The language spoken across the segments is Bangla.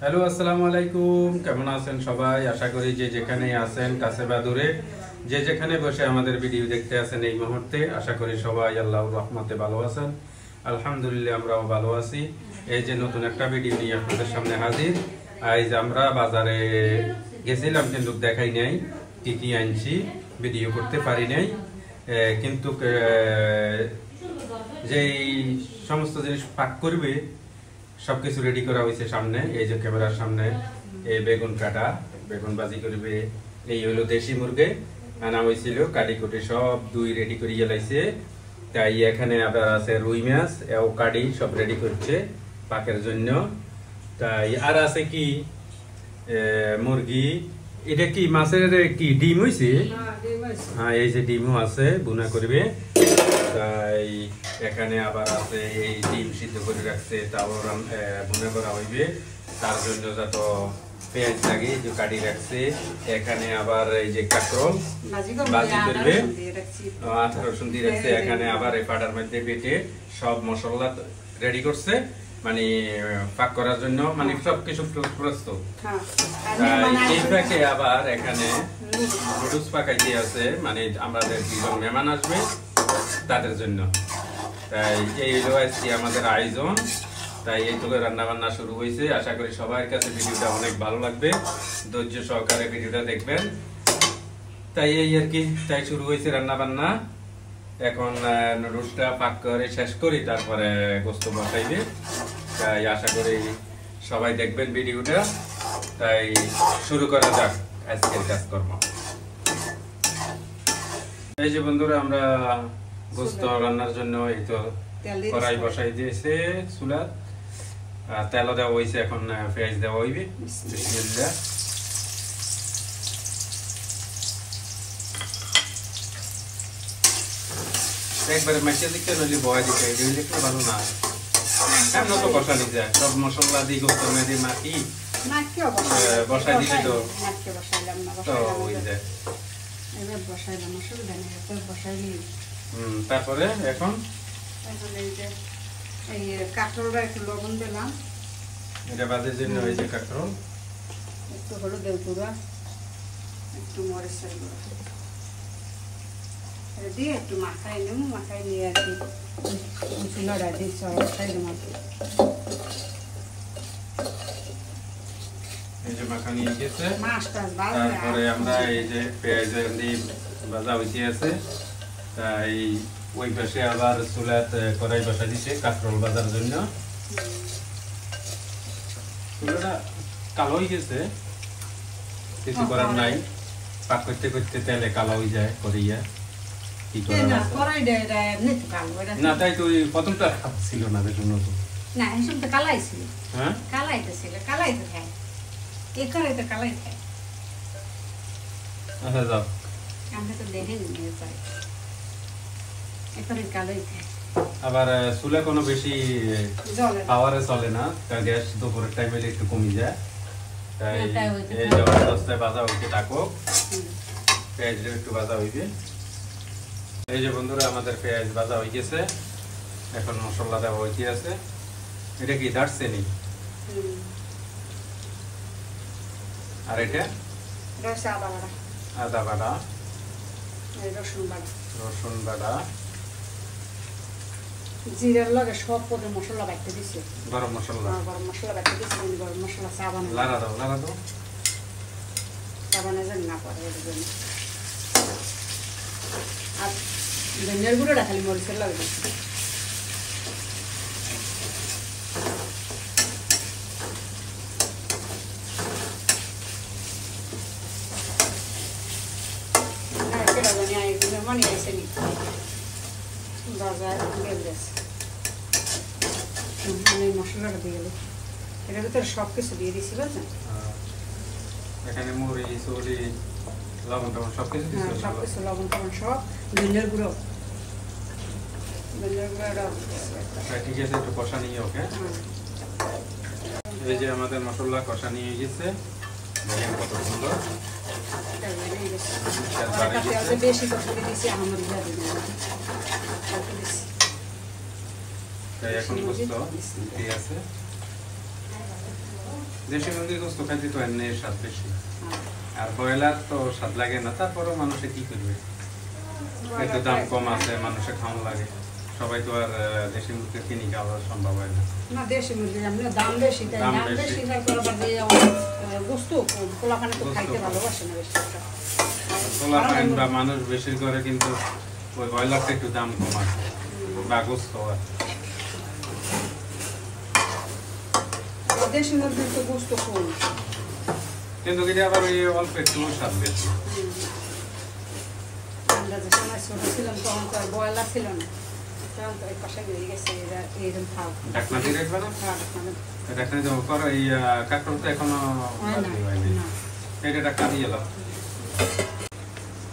হ্যালো, আসসালামু আলাইকুম। কেমন আছেন সবাই? আশা করি যে যেখানে আছেন, কাছে বা দূরে, যে যেখানে বসে আমাদের ভিডিও দেখতে আছেন এই মুহূর্তে, আশা করি সবাই আল্লাহর রহমতে ভালো আছেন। আলহামদুলিল্লাহ, আমরাও ভালো আছি। এই যে নতুন একটা ভিডিও নিয়ে আপনাদের সামনে হাজির। আজ আমরা বাজারে গেছিলাম, কিন্তু দেখাই নাই কি কি আনছি, ভিডিও করতে পারি নাই। কিন্তু যেই সমস্ত জিনিস পাক করবে সবকিছু রেডি করা হয়েছে সামনে, এই যে ক্যামেরার সামনে। এই বেগুন কাটা, বেগুন ভাজি করবে। এই হলো দেশি মুরগে আনা হয়েছিল, কাটি কুটি সব দুই রেডি করে গেলাইছে। তাই এখানে আবার আছে রুই মাছ, এও কাটি সব রেডি করছে পাকের জন্য। তাই আর আছে কি মুরগি। এটা কি মাছের কি ডিম হয়েছে? হ্যাঁ, এই যে ডিমও আছে, বুনা করবে। তাই এখানে আবার আছে এই ডিম সিদ্ধ করে রাখছে, তাও বুনা করা হইবে। তার জন্য যত পেঁয়াজ লাগে যে কাটি রাখছে। এখানে আবার এই যে কাঁকরোল ভাজি করবে, আদা রসুন দিয়ে রাখছে। এখানে আবার এই পাটার মধ্যে বেটে সব মশলা রেডি করছে, মানে পাক করার জন্য, মানে সবকিছু প্রস্তুত। এই প্যাকে আবার এখানে নুডলস পাকাইতে আছে, মানে আমাদের দুজন মেহমান আসবে তাদের জন্য। তাই এই হলো আজকে আমাদের আয়োজন। তাই এইটুকু রান্না বান্না শুরু হয়েছে। আশা করি সবার কাছে ভিডিওটা অনেক ভালো লাগবে, ধৈর্য সহকারে ভিডিওটা দেখবেন। তাই এই আর কি, তাই শুরু হয়েছে রান্না বান্না। এখন নুডলসটা পাক করে শেষ করি, তারপরে গোস্ত বসাইবে। তাই আশা করি সবাই দেখবেন ভিডিওটা। তাই শুরু করা যাক আজকের কাজকর্ম। এই যে বন্ধুরা, আমরা গোস্ত রান্নার জন্য এই তো কড়াই বসাই দিয়েছে চুলাত, তেল দেওয়া হয়েছে। এখন পেঁয়াজ দেওয়া হইবে। বিসমিল্লাহ। একবারে মাখিয়ে দিতে, নইলে বয়া দিতে, দেখলে ভালো না। এমন তো বসানি যায়, সব মশলা দিয়ে গোস্ত মেরে মাখি বসাই দিলে তো হয়ে যায়। তারপরে এখন কাঁকরোলটা একটু লবণ দিলাম, এটা বাজের জন্য হয়েছে কাঁকরোল। একটু হলুদের গুঁড়া, একটু মরিচের গুঁড়া দিয়ে একটু মাখাই নেব। মাখাই নিয়ে আর কি চুলাটা দিয়ে খাই দেব। এই যে মাখা নিয়ে গেছে। তারপরে আমরা এই যে পেঁয়াজ দিয়ে ভাজা হইতে আছে। তাই ওই পাশে আবার চুলাতে কড়াই বসা দিচ্ছে কাঁকরোল ভাজার জন্য। চুলাটা কালো হয়ে গেছে, কিছু করার নাই। পাক করতে করতে তেলে কালো হয়ে যায় করিয়া, কি করার না। তাই তো প্রথমটা ছিল না, দেখুন না, এসব তো কালাই ছিল। হ্যাঁ, কালাইতে ছিল, কালাই তো খায়, এই করে তো কালাই খায়। আচ্ছা যাও, আমরা তো দেখেনি এরপরে কালোই খায়। আবার চুলা কোনো বেশি পাওয়ারে চলে না, গ্যাস দুপুরের টাইমে একটু কমে যায়। তাই এই জবরদস্তে ভাজা হইতে থাকো, পেঁয়াজটা একটু ভাজা হইবে। এই যে বন্ধুরা, আমাদের পেঁয়াজ ভাজা হয়ে গেছে। এখন মশলা দেওয়া হইতে আছে। এটা কি দারচিনি, আর এটা আদা বাটা, রসুন বাটা, জিরার লগে সব পদে মশলা বাইতে দিছে। গরম মশলা বাইতে দিছে। গরম মশলা সাবান লাড়া দাও সাবানে যেন না পড়ে এর জন্য। আর ধনিয়ার গুঁড়োটা খালি মরিচের লগে দিচ্ছে। মনে আছে নি বাজার মশলাটা দিয়ে গেল। এটার ভিতরে সব কিছু দিয়ে দিছি, বুঝলেন? এখানে মুড়ি চুড়ি লবণ টবণ সবকিছু সবকিছু লবণ টবণ সব। ধনিয়ার গুঁড়ো ঠিক আছে, একটু কষা নিয়ে ওকে। এই যে আমাদের মশলা কষা নিয়ে গেছে, দেখেন কত সুন্দর। বেশি কষাতে দিছি আমার এখন বুঝতো ঠিক আছে। দেশি মুরগির গোস্ত খাইতে তো এমনি স্বাদ বেশি, আর ব্রয়লার তো স্বাদ লাগে না, তারপরেও মানুষে কি করবে, একটু দাম কম আছে, মানুষে খাওয়ানো লাগে, সবাই তো আর দেশি মুরগি কিনে খাওয়া সম্ভব হয় না। না দেশি মুরগি এমনি দাম বেশি, তাই দাম বেশি তারপর আবার গোস্ত পোলাপানে তো খাইতে ভালোবাসে না বেশি একটা। পোলাপান বা মানুষ বেশি করে, কিন্তু ওই ব্রয়লারটা একটু দাম কম আছে বা গোস্ত আছে। দেশি মুরগির তো গোস্ত কম, কিন্তু এটা আবার ওই অল্প একটু স্বাদ বেশি। আমরা যে সময় ছোট ছিলাম তখন তো আর ব্রয়লার ছিল না, তখন তো ওই পাশে গিয়ে গেছে এইরকম খাও। ঢাকনা দিয়ে রাখবে না? ঢাকনা দিয়ে করো। এই কাঁকড় তো এখনো হয়নি, এটা ঢাকনা দিয়ে এলো।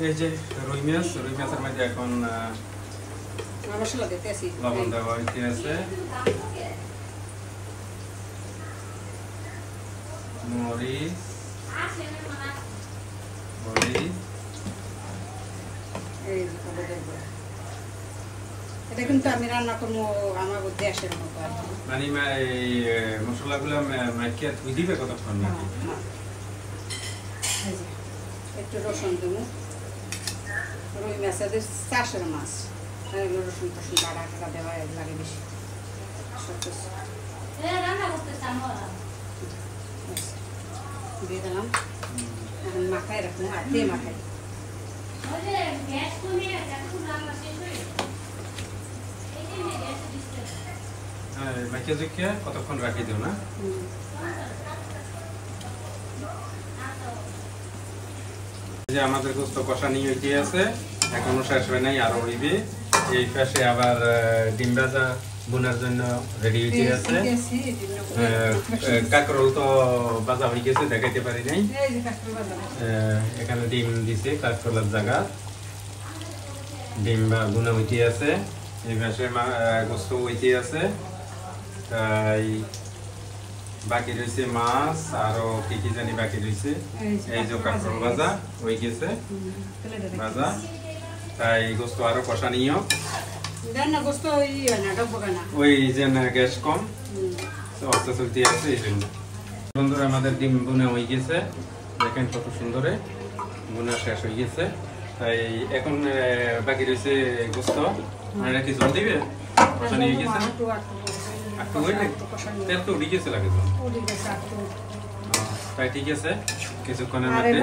এই যে রুই মাছের মধ্যে এখন মশলা দিতেছি, লবণ দেওয়া হইতেছে, মরিচ এটা কিন্তু আমি রান্না করবো আমার দেশের মতো আর কি। মানে এই মশলাগুলো মাখিয়ে ধুই দিবে কতক্ষণ নাকি? একটু রসুন দেবো, রুই মাছ চাষের মাছ, রসুন টসুন বাড়া দেওয়া লাগে বেশি, সব কিছু দিয়ে দিলাম। এখন মাখায় রাখবো, আর দিয়ে মাখাই মাখিয়ে কতক্ষণ রাখি দিও না? যে আমাদের গোস্ত কষা নিয়ে হইতে আছে, এখনো শেষ হয় নাই, আরো হইবে। এই পাশে আবার ডিম ভাজা বোনার জন্য রেডি হইতে আছে। কাঁকরোল তো ভাজা হয়ে গেছে, দেখাইতে পারি নাই। এখানে ডিম দিছে, কাঁকরোলের জায়গা ডিম বা বোনা হইতে আছে। এই পাশে গোস্ত হইতে আছে, তাই বাকি রয়েছে মাছ, আরো কি কি জানি বাকি রয়েছে। এই যে কাঁকরোল ভাজা হয়ে গেছে ভাজা, তাই গোস্ত আরো কষা নিও। ওই যে না গ্যাস কম অবস্থা চলতে আছে, এই জন্য। বন্ধুরা আমাদের ডিম বোনা হয়ে গেছে, দেখেন কত সুন্দরে বোনা শেষ হয়ে গেছে। তাই এখন বাকি রয়েছে গোস্ত, এটা কি জল দিবে? কষা নিয়ে গেছে না? একটু হইলে তেল তো উঠে গেছে লাগে তো, তাই ঠিক আছে। কিছুক্ষণের মধ্যে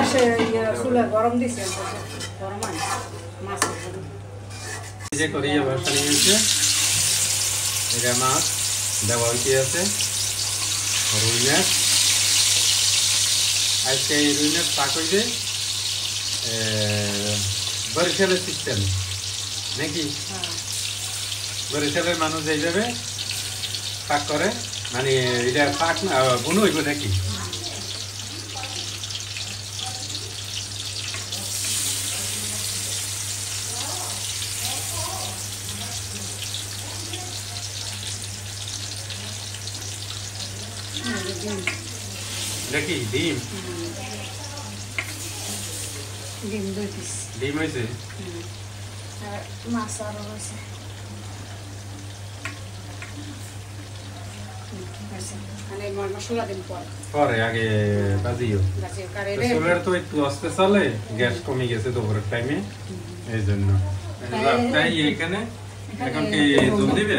যে করিয়া ভাষা নিয়েছে, এটা মাছ দেওয়া হইতে আছে, রুই মাছ। আজকে এই রুই মাছ পাক হইবে বরিশালের সিস্টেম নাকি? বরিশালের মানুষ এইভাবে পাক করে, মানে এটা পাক না বুনো হইব নাকি? দেখি ডিম ডিম হয়েছে, মাছ আরো হয়েছে। পরে আগে বাজিও। চুলের তো একটু আস্তে চলে, গ্যাস কমে গেছে দুপুরের টাইমে, এই জন্য। এখানে এখন কি জল দিবে?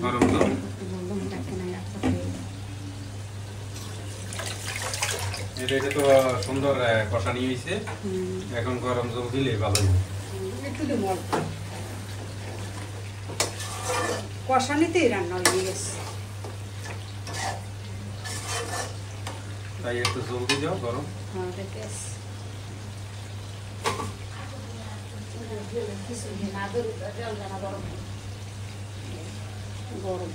গরম জল। এটা তো সুন্দর কষানি হয়েছে, এখন গরম জল দিলে ভালো হবে। কষানিতেই রান্না হয়ে গেছে, তাই একটু জল দিয়ে দাও গরম। গরম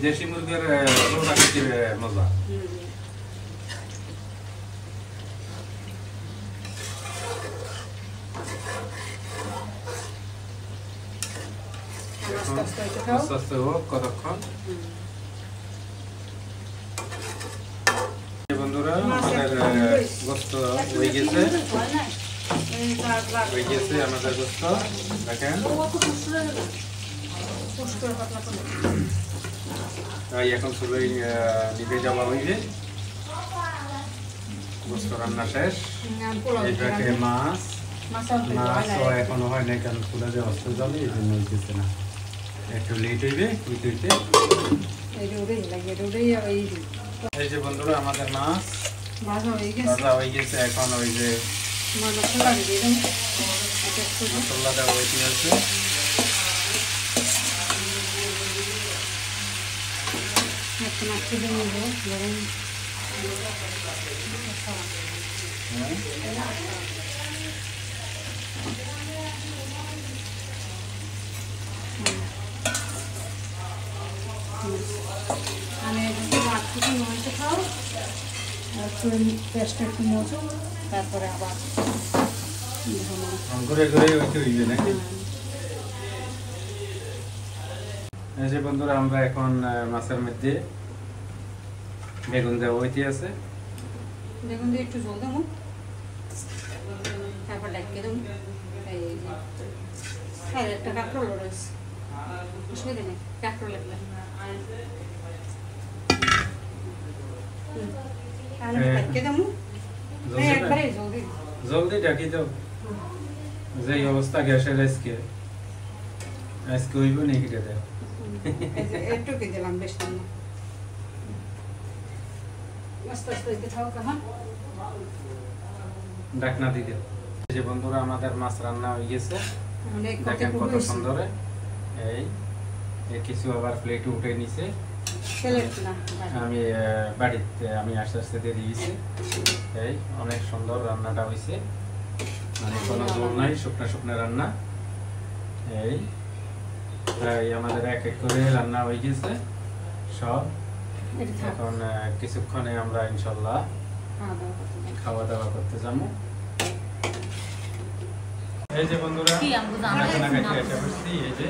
দেশি মুরগির ঝোলটা খেতে মজা। আস্তে আস্তে হোক কতক্ষণ। বন্ধুরা আমাদের গোস্ত হয়ে গেছে, আমাদের গোস্ত দেখেন ফুস করে পাতলা করে তাই এখন চুলোয় নিভে যাওয়া হইবে। গোস্ত রান্না শেষ। এইটাকে মাছ এখনো হয় না, কারণ চুলা যে অস্ত জলে এই জন্য হইতেছে না, একটু লেট হইবে। এই যে বন্ধুরা আমাদের মাছ ভাজা হয়ে গেছে। এখন ওই যে মশলা দেওয়া হইতে আছে। তারপরে আবার ঘুরে ঘুরে হইতে হইবে নাকি? এই যে বন্ধুরা আমরা এখন মাছের মধ্যে বেগুন দেওয়া হইতে আছে। বেগুন দিয়ে একটু জল দেবো, তারপর ডাকিয়ে দেবো। এই যে একটা কাঁকরোল রয়েছে, অসুবিধা নেই, কাঁকরোল লাগবে। জলদি ডাকি দাও। যে অবস্থা গ্যাসের আজকে হইব নি হিটে দেয়। একটু কি দিলাম, বেশ না, আস্তে আস্তে দিতে থাকো। কেমন ডাকনা দিকে। এই যে বন্ধুরা আমাদের মাছ রান্না হয়ে গেছে, দেখেন কত সুন্দর। এই কিছু আবার প্লেটে উঠে নিছে, আমি বাড়িতে আমি আস্তে আস্তে দিয়ে দিয়েছি। এই অনেক সুন্দর রান্নাটা হয়েছে, মানে কোনো জোর নাই, শুকনা শুকনা রান্না। এই আমাদের এক এক করে রান্না হয়ে গেছে সব। এখন কিছুক্ষণে আমরা ইনশাল্লাহ খাওয়া দাওয়া করতে যাবো। এই যে বন্ধুরা আমরা খানা খাইতে এসে বসছি। এই যে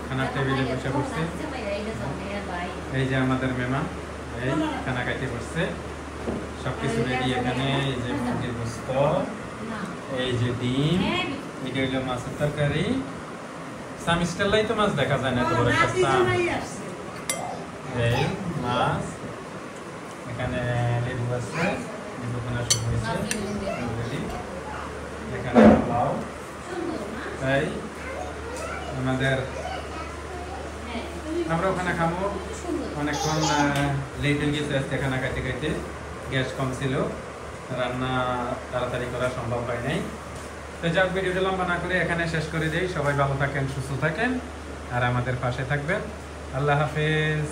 খানার টেবিলে বসে বসছি। এই যে আমাদের মেহমান এই খানা খাইতে বসছে, সবকিছু রেডি। এখানে এই যে মুরগির গোস্ত, এই যে ডিম, এটা হইলো মাছের তরকারি। সামিস্টারলাই তো মাছ দেখা যায় না, তো বড় একটা সাম। এই মাছ, এখানে লেবু আছে, লেবু খানা শুরু হয়েছে অলরেডি। এখানে লাউ। তাই আমাদের আমরা ওখানে খাবো। অনেকক্ষণ লেট হয়ে গেছে আজকে খানা খাইতে খাইতে, গ্যাস কম ছিল, রান্না তাড়াতাড়ি করা সম্ভব হয় নাই। তো যাক, ভিডিওটা লম্বা না করে এখানে শেষ করে দিই। সবাই ভালো থাকেন, সুস্থ থাকেন, আর আমাদের পাশে থাকবেন। আল্লাহ হাফেজ।